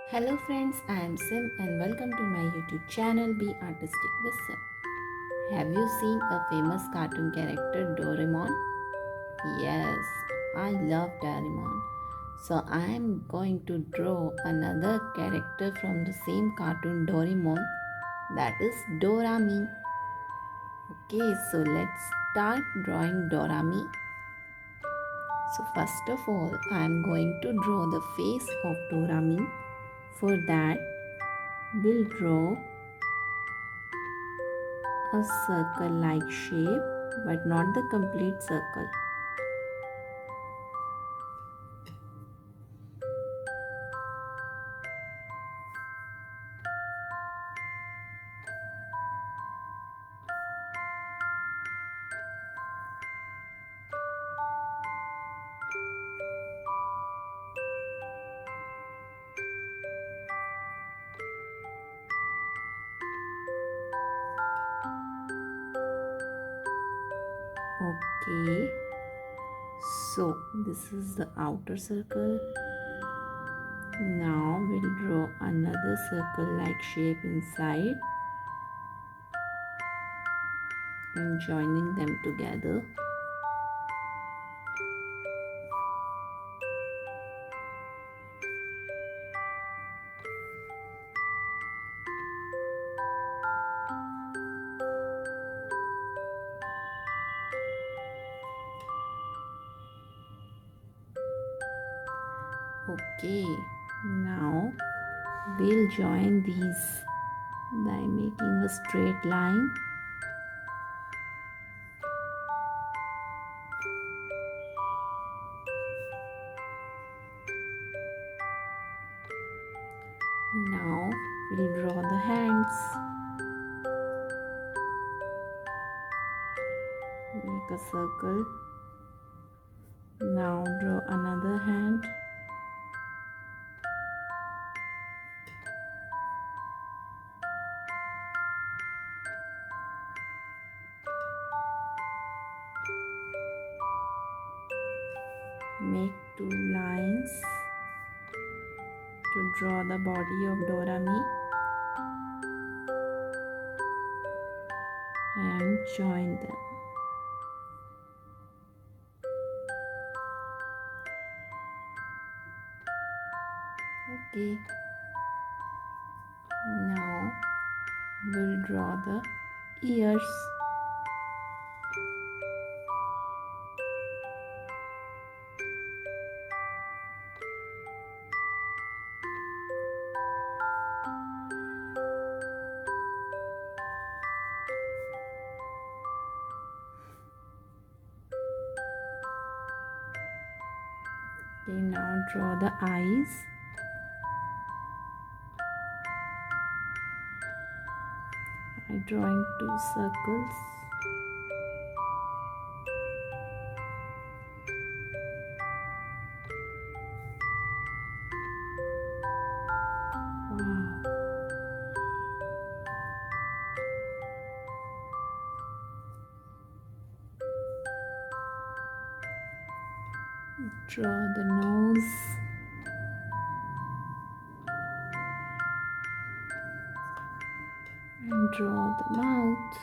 Hello friends, I am Sim and welcome to my YouTube channel Be Artistic with Sim. Have you seen a famous cartoon character Doraemon? Yes, I love Doraemon. So I am going to draw another character from the same cartoon Doraemon, that is Doraemi. Okay, so let's start drawing Doraemi. So first of all, I am going to draw the face of Doraemi. For that, we'll draw a circle like shape but not the complete circle. Okay, so this is the outer circle. Now we'll draw another circle like shape inside and joining them together. Okay, now we'll join these by making a straight line. Now we'll draw the hands. Make a circle. Now draw another hand. Make two lines to draw the body of Doraemi and join them. Okay, now we'll draw the ears. Okay, now draw the eyes. I'm drawing two circles. Wow. Draw the nose. And draw the mouth.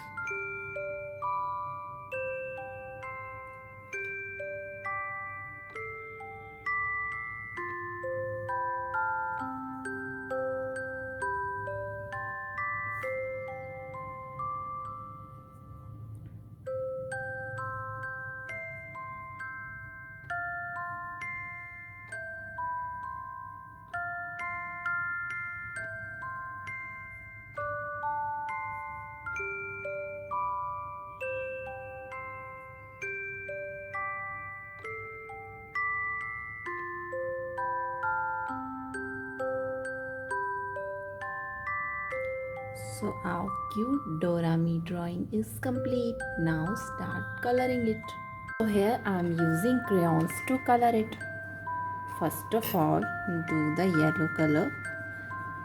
So our cute Doraemi drawing is complete. Now start coloring it. So here I am using crayons to color it. First of all, do the yellow color,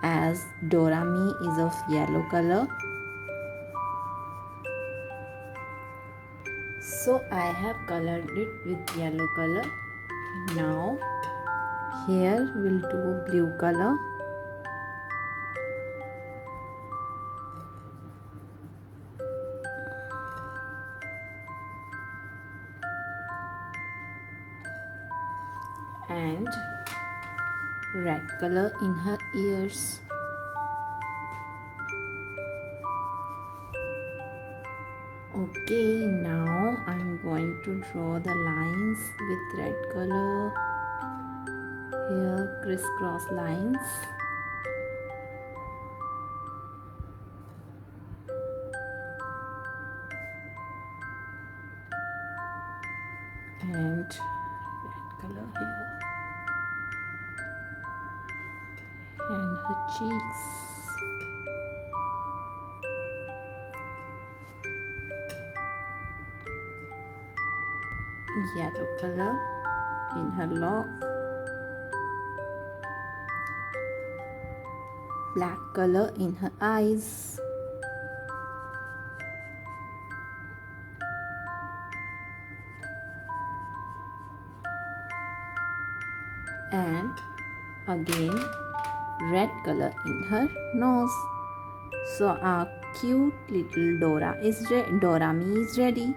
as Doraemi is of yellow color. So I have colored it with yellow color. Now here we'll do blue color. and red color in her ears. Okay, now I'm going to draw the lines with red color. Here, crisscross lines. And red color here. And her cheeks. Yellow color in her lock. Black color in her eyes. And again red color in her nose. So our cute little Doraemi is ready.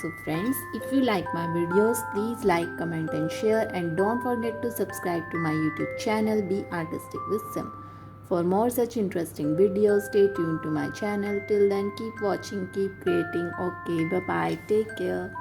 So friends, if you like my videos, please like, comment and share, and don't forget to subscribe to my YouTube channel Be Artistic with Sim. For more such interesting videos, stay tuned to my channel. Till then, keep watching, keep creating. Okay, bye bye, take care.